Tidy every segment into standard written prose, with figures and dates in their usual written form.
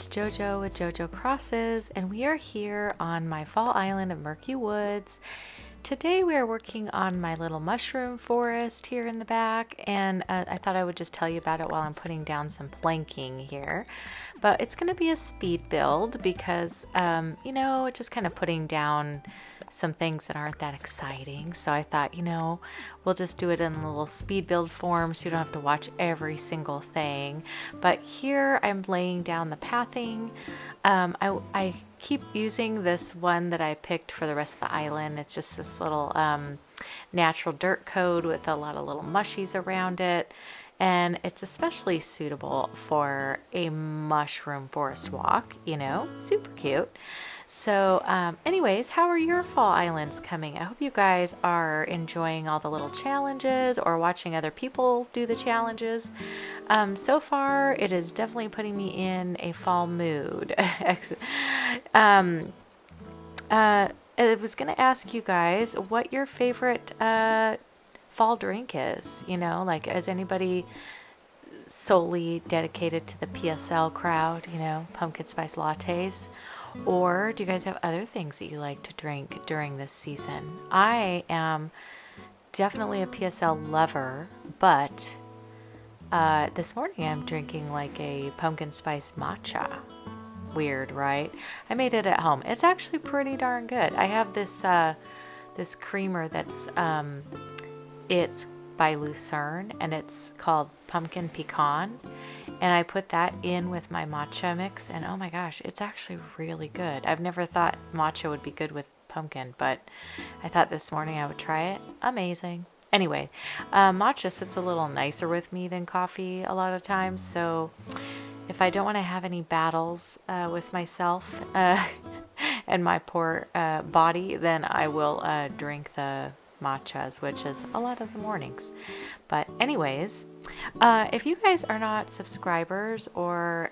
it's JoJo with JoJo Crosses, and we are here on my fall island of Murkywoods. Today we are working on my little mushroom forest here in the back, and I thought I would just tell you about it while I'm putting down some planking here. But it's going to be a speed build because, just kind of putting down some things that aren't that exciting. So I thought, we'll just do it in a little speed build form so you don't have to watch every single thing. But here I'm laying down the pathing. I keep using this one that I picked for the rest of the island. It's just this little natural dirt coat with a lot of little mushies around it. And it's especially suitable for a mushroom forest walk, super cute. So anyways, how are your fall islands coming? I hope you guys are enjoying all the little challenges or watching other people do the challenges. So far, it is definitely putting me in a fall mood. I was going to ask you guys what your favorite fall drink is. Is anybody solely dedicated to the PSL crowd, pumpkin spice lattes? Or do you guys have other things that you like to drink during this season? I am definitely a PSL lover, but this morning I'm drinking like a pumpkin spice matcha. Weird, right? I made it at home. It's actually pretty darn good. I have this this creamer that's it's by Lucerne, and it's called Pumpkin Pecan. And I put that in with my matcha mix, and oh my gosh, it's actually really good. I've never thought matcha would be good with pumpkin, but I thought this morning I would try it. Amazing. Anyway, matcha sits a little nicer with me than coffee a lot of times, so if I don't want to have any battles with myself and my poor body, then I will drink the matchas, which is a lot of the mornings. But anyways, if you guys are not subscribers or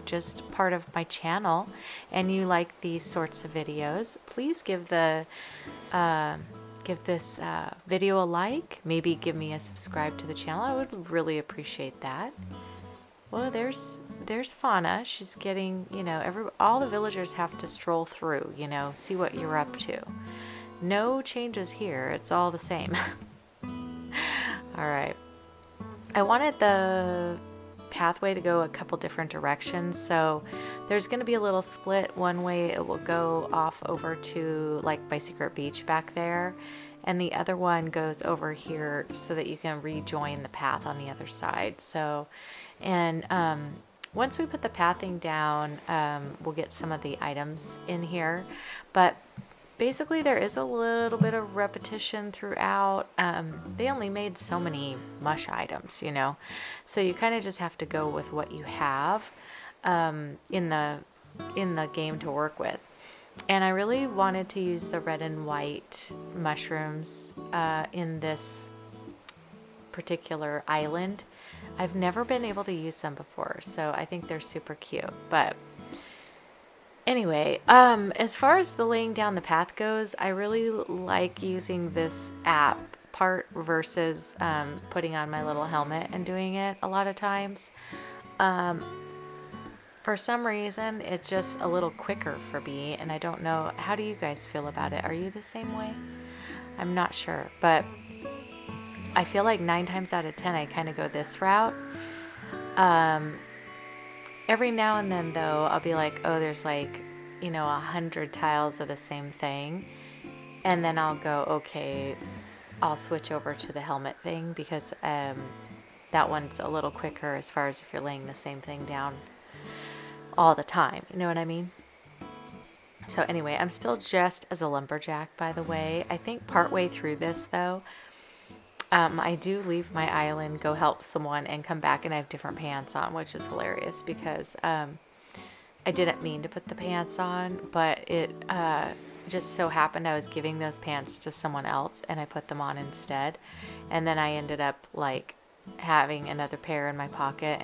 just part of my channel and you like these sorts of videos, please give this video a like. Maybe give me a subscribe to the channel. I would really appreciate that. Well, there's Fauna. She's getting, all the villagers have to stroll through, see what you're up to. No changes here. It's all the same. All right. I wanted the pathway to go a couple different directions. So there's going to be a little split. One way it will go off over to like my secret beach back there. And the other one goes over here so that you can rejoin the path on the other side. So, and once we put the pathing down, we'll get some of the items in here. But basically, there is a little bit of repetition throughout. They only made so many mush items, so you kind of just have to go with what you have in the game to work with. And I really wanted to use the red and white mushrooms in this particular island. I've never been able to use them before, so I think they're super cute. But anyway, as far as the laying down the path goes, I really like using this app part versus putting on my little helmet and doing it a lot of times. For some reason, it's just a little quicker for me, and I don't know. How do you guys feel about it? Are you the same way? I'm not sure, but I feel like 9 times out of 10, I kind of go this route. Every now and then, though, I'll be like, oh, there's like, 100 tiles of the same thing. And then I'll go, okay, I'll switch over to the helmet thing because that one's a little quicker as far as if you're laying the same thing down all the time. You know what I mean? So anyway, I'm still just as a lumberjack, by the way. I think partway through this, though, I do leave my island, go help someone, and come back and I have different pants on, which is hilarious because I didn't mean to put the pants on, but it just so happened I was giving those pants to someone else and I put them on instead. And then I ended up like having another pair in my pocket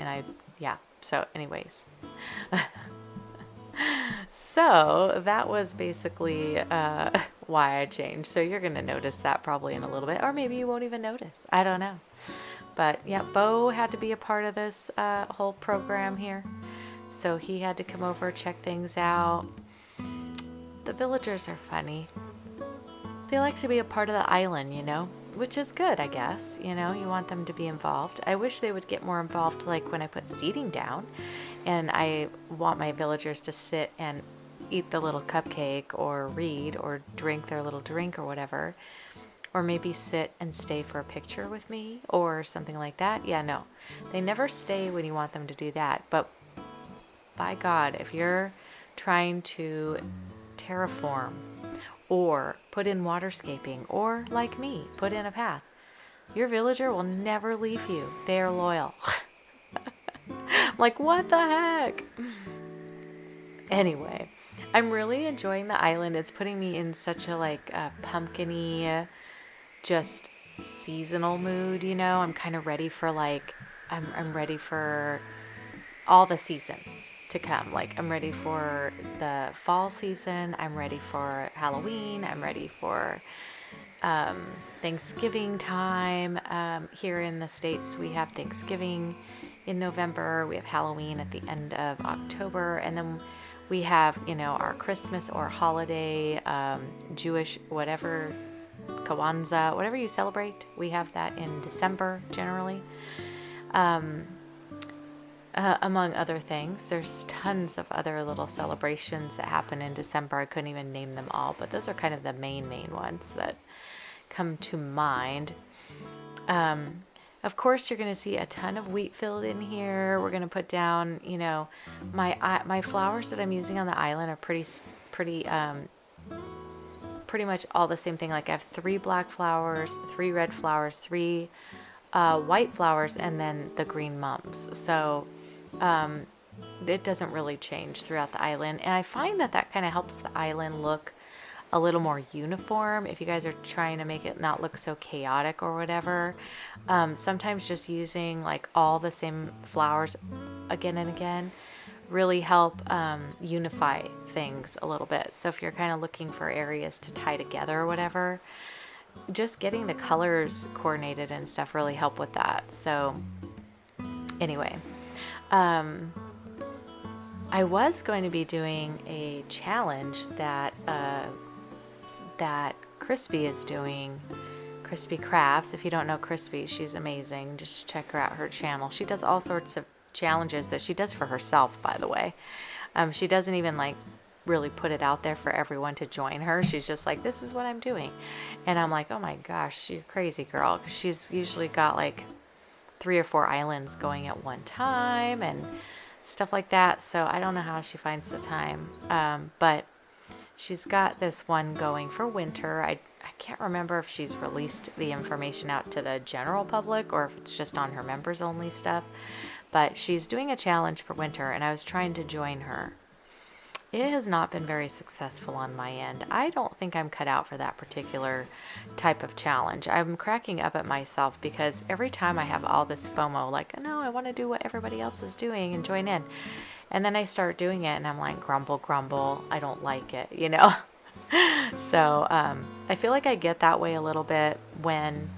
so anyways. So that was basically why I changed. So you're going to notice that probably in a little bit, or maybe you won't even notice. I don't know. But yeah, Bo had to be a part of this whole program here. So he had to come over, check things out. The villagers are funny. They like to be a part of the island, you know, which is good, I guess. You know, you want them to be involved. I wish they would get more involved, like when I put seating down, and I want my villagers to sit and eat the little cupcake or read or drink their little drink or whatever, or maybe sit and stay for a picture with me or something like that. Yeah, no, they never stay when you want them to do that. But by God, if you're trying to terraform or put in waterscaping, or like me, put in a path, your villager will never leave you. They are loyal. I'm like, what the heck? Anyway, I'm really enjoying the island. It's putting me in such a like pumpkin-y, just seasonal mood, you know. I'm kind of ready for like, I'm ready for all the seasons to come. Like, I'm ready for the fall season. I'm ready for Halloween. I'm ready for Thanksgiving time. Here in the States, we have Thanksgiving in November. We have Halloween at the end of October. And then we have, you know, our Christmas or holiday, Jewish, whatever, Kwanzaa, whatever you celebrate. We have that in December generally. Among other things, there's tons of other little celebrations that happen in December. I couldn't even name them all, but those are kind of the main ones that come to mind. Of course, you're going to see a ton of wheat field in here. We're going to put down, you know, my flowers that I'm using on the island are pretty much all the same thing. Like I have 3 black flowers, 3 red flowers, 3 white flowers, and then the green mums. So it doesn't really change throughout the island. And I find that kind of helps the island look a little more uniform if you guys are trying to make it not look so chaotic or whatever. Sometimes just using like all the same flowers again and again really help unify things a little bit. So if you're kind of looking for areas to tie together or whatever, just getting the colors coordinated and stuff really help with that. So anyway, I was going to be doing a challenge that Crispy is doing. Crispy Crafts. If you don't know Crispy, she's amazing. Just check her out, her channel. She does all sorts of challenges that she does for herself, by the way. She doesn't even like really put it out there for everyone to join her. She's just like, this is what I'm doing. And I'm like, oh my gosh, you're crazy, girl. 'Cause she's usually got like 3 or 4 islands going at one time and stuff like that. So I don't know how she finds the time. But she's got this one going for winter. I can't remember if she's released the information out to the general public or if it's just on her members only stuff. But she's doing a challenge for winter, and I was trying to join her. It has not been very successful on my end. I don't think I'm cut out for that particular type of challenge. I'm cracking up at myself because every time I have all this FOMO, like, no, I want to do what everybody else is doing and join in. And then I start doing it and I'm like, grumble, I don't like it, you know? So I feel like I get that way a little bit when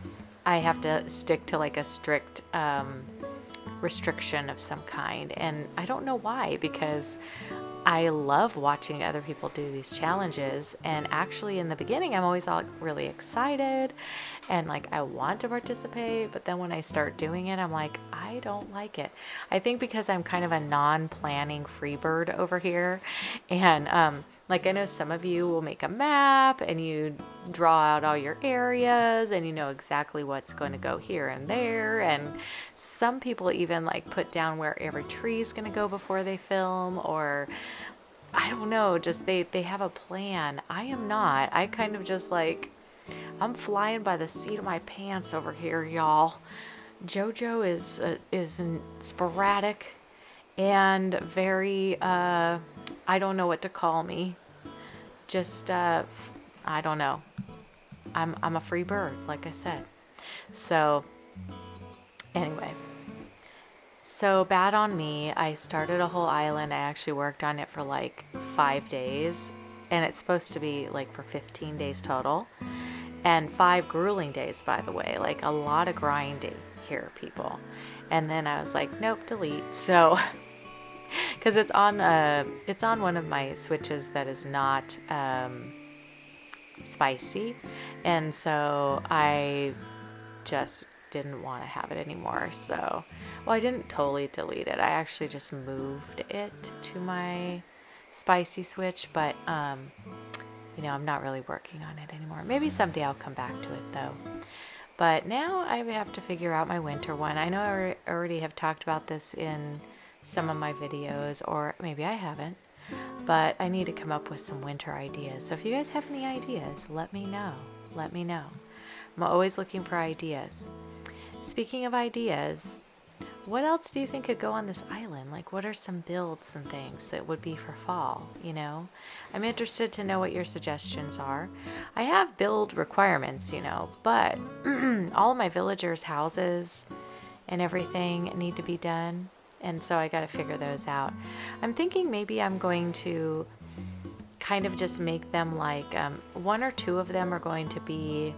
I have to stick to like a strict restriction of some kind. And I don't know why, because I love watching other people do these challenges, and actually in the beginning I'm always all really excited and like I want to participate, but then when I start doing it I'm like, I don't like it. I think because I'm kind of a non-planning free bird over here, and like I know some of you will make a map and you draw out all your areas and you know exactly what's going to go here and there, and some people even like put down where every tree is going to go before they film, or I don't know, just they have a plan. I am not. I kind of just like, I'm flying by the seat of my pants over here, y'all. JoJo is sporadic and very I don't know what to call me. Just I don't know. I'm a free bird, like I said. So anyway, so bad on me. I started a whole island. I actually worked on it for like 5 days, and it's supposed to be like for 15 days total, and 5 grueling days, by the way, like a lot of grinding here, people. And then I was like, nope, delete. So because it's on one of my switches that is not spicy, and so I just didn't want to have it anymore. So, well, I didn't totally delete it. I actually just moved it to my spicy switch, but you know, I'm not really working on it anymore. Maybe someday I'll come back to it though. But now I have to figure out my winter one. I know I already have talked about this in some of my videos, or maybe I haven't, but I need to come up with some winter ideas. So if you guys have any ideas, let me know. Let me know. I'm always looking for ideas. Speaking of ideas, what else do you think could go on this island? Like, what are some builds and things that would be for fall, you know? I'm interested to know what your suggestions are. I have build requirements, you know, but all of my villagers' houses and everything need to be done, and so I got to figure those out. I'm thinking maybe I'm going to kind of just make them like, one or two of them are going to be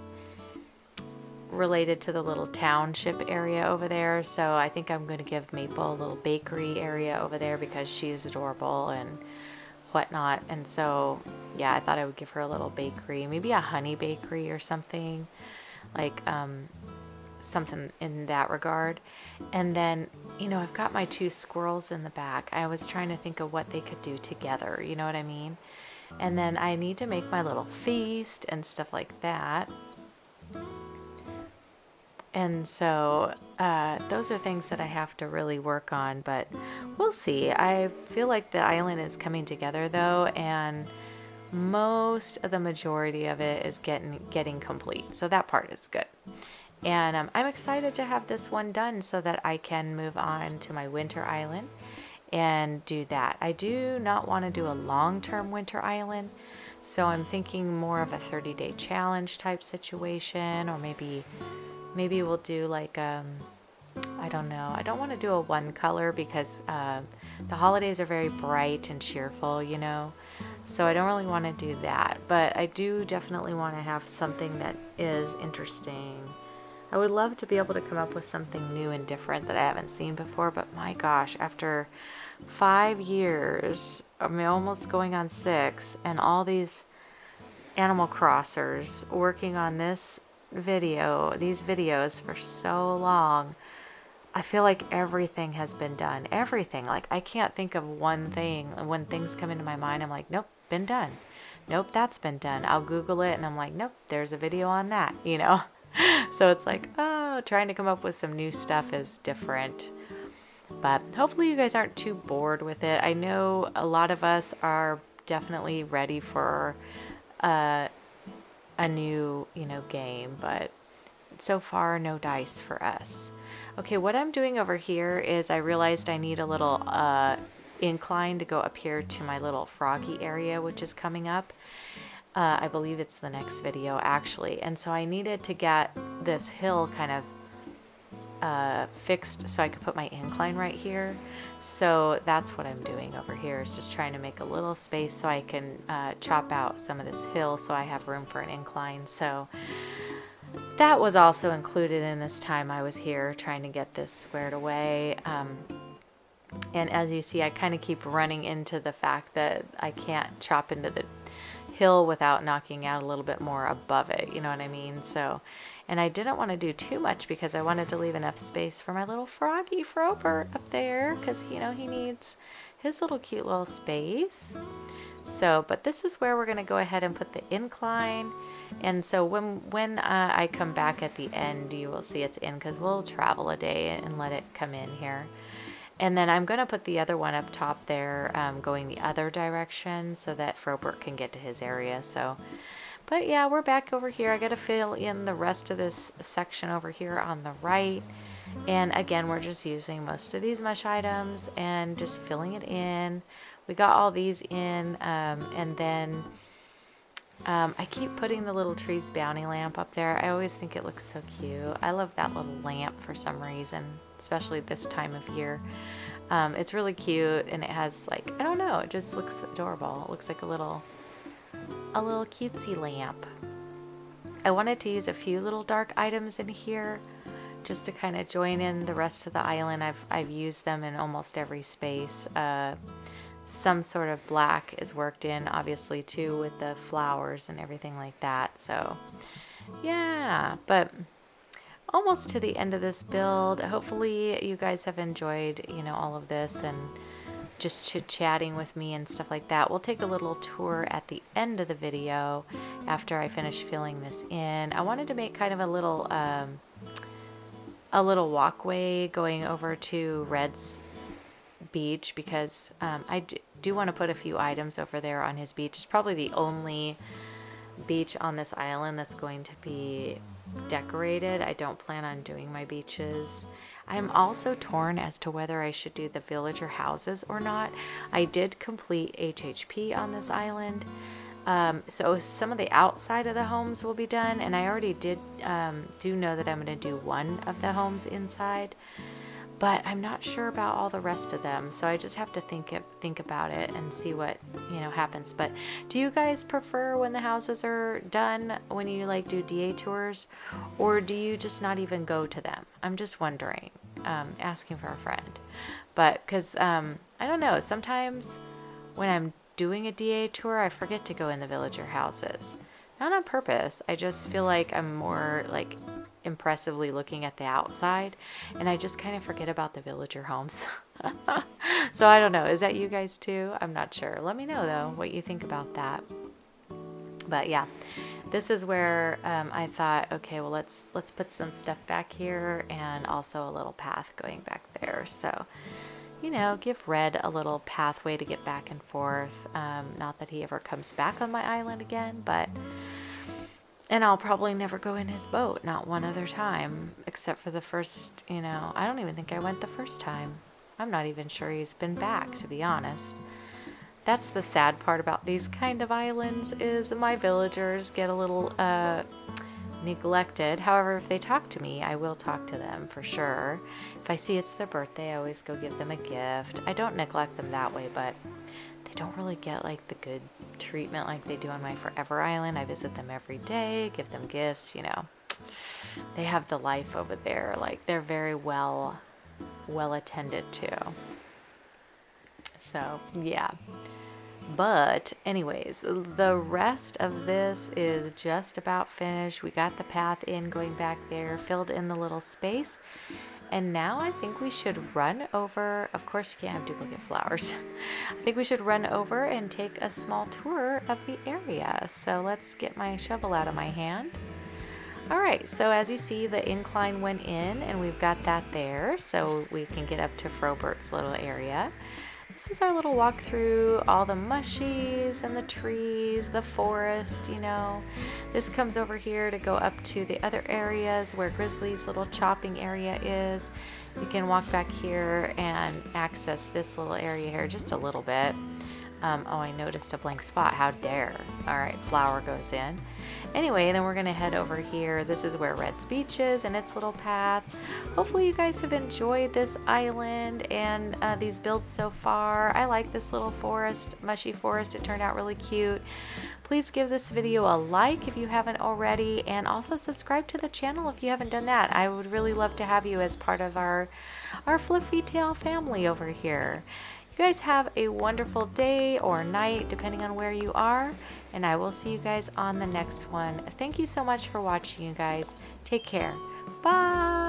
related to the little township area over there. So I think I'm going to give Maple a little bakery area over there because she's adorable and whatnot. And so, yeah, I thought I would give her a little bakery, maybe a honey bakery or something, like something in that regard. And then, you know, I've got my two squirrels in the back. I was trying to think of what they could do together, you know what I mean? And then I need to make my little feast and stuff like that. And so those are things that I have to really work on, but we'll see. I feel like the island is coming together though, and most of the majority of it is getting complete. So that part is good. And I'm excited to have this one done so that I can move on to my winter island and do that. I do not want to do a long-term winter island, so I'm thinking more of a 30-day challenge type situation, or maybe we'll do like, I don't know. I don't want to do a one color because the holidays are very bright and cheerful, you know. So I don't really want to do that. But I do definitely want to have something that is interesting. I would love to be able to come up with something new and different that I haven't seen before. But my gosh, after 5 years, I mean, almost going on 6, and all these Animal Crossers working on these videos for so long, I feel like everything has been done. Everything. Like, I can't think of one thing. When things come into my mind, I'm like, nope, been done. Nope, that's been done. I'll Google it and I'm like, nope, there's a video on that, you know? So it's like, oh, trying to come up with some new stuff is different. But hopefully you guys aren't too bored with it. I know a lot of us are definitely ready for a new, you know, game, but so far no dice for us. Okay, what I'm doing over here is I realized I need a little incline to go up here to my little froggy area, which is coming up. I believe it's the next video actually, and so I needed to get this hill kind of fixed so I could put my incline right here. So that's what I'm doing over here, is just trying to make a little space so I can chop out some of this hill so I have room for an incline. So that was also included in this time I was here trying to get this squared away. And as you see, I kind of keep running into the fact that I can't chop into the hill without knocking out a little bit more above it, you know what I mean? So, and I didn't want to do too much because I wanted to leave enough space for my little froggy Frobert up there, because, you know, he needs his little cute little space. So, but this is where we're going to go ahead and put the incline. And so when I come back at the end, you will see it's in, because we'll travel a day and let it come in here. And then I'm going to put the other one up top there, going the other direction so that Frobert can get to his area. So, but yeah, we're back over here. I got to fill in the rest of this section over here on the right. And again, we're just using most of these mush items and just filling it in. We got all these in, and then I keep putting the little Trees Bounty lamp up there. I always think it looks so cute. I love that little lamp for some reason, especially this time of year. It's really cute, and it has, like, I don't know, it just looks adorable. It looks like a little cutesy lamp. I wanted to use a few little dark items in here just to kind of join in the rest of the island. I've used them in almost every space. Some sort of black is worked in, obviously, too, with the flowers and everything like that. So yeah, but almost to the end of this build. Hopefully you guys have enjoyed, you know, all of this and just chit-chatting with me and stuff like that. We'll take a little tour at the end of the video after I finish filling this in. I wanted to make kind of a little walkway going over to Red's beach because I do want to put a few items over there on his beach. It's probably the only beach on this island that's going to be decorated. I don't plan on doing my beaches. I'm also torn as to whether I should do the villager houses or not. I did complete HHP on this island, so some of the outside of the homes will be done, and I already do know that I'm going to do one of the homes inside, but I'm not sure about all the rest of them, so I just have to think about it and see what, you know, happens. But do you guys prefer when the houses are done, when you like do DA tours, or do you just not even go to them? I'm just wondering, asking for a friend. But because I don't know, sometimes when I'm doing a DA tour, I forget to go in the villager houses. Not on purpose, I just feel like I'm more like impressively looking at the outside, and I just kind of forget about the villager homes. So I don't know, is that you guys too? I'm not sure. Let me know though what you think about that. But yeah, this is where I thought, okay, well let's put some stuff back here and also a little path going back there. So, you know, give Red a little pathway to get back and forth. Not that he ever comes back on my island again, but and I'll probably never go in his boat, not one other time, except for the first, you know, I don't even think I went the first time. I'm not even sure he's been back, to be honest. That's the sad part about these kind of islands, is my villagers get a little neglected. However, if they talk to me, I will talk to them for sure. If I see it's their birthday, I always go give them a gift. I don't neglect them that way, but they don't really get like the good treatment like they do on my Forever Island. I visit them every day, give them gifts, you know. They have the life over there. Like, they're very well attended to. So, yeah. But anyways, the rest of this is just about finished. We got the path in going back there, filled in the little space. And now I think we should run over. Of course, you can't have duplicate flowers. I think we should run over and take a small tour of the area. So let's get my shovel out of my hand. All right, so as you see, the incline went in and we've got that there. So we can get up to Frobert's little area. This is our little walk through all the mushies and the trees, the forest, you know. This comes over here to go up to the other areas where Grizzly's little chopping area is. You can walk back here and access this little area here just a little bit. Oh, I noticed a blank spot. How dare. All right, flower goes in. Anyway, then we're going to head over here. This is where Red's Beach is and its little path. Hopefully you guys have enjoyed this island and these builds so far. I like this little forest, mushy forest. It turned out really cute. Please give this video a like if you haven't already, and also subscribe to the channel if you haven't done that. I would really love to have you as part of our fluffy tail family over here. You guys have a wonderful day or night, depending on where you are, and I will see you guys on the next one. Thank you so much for watching, you guys. Take care. Bye.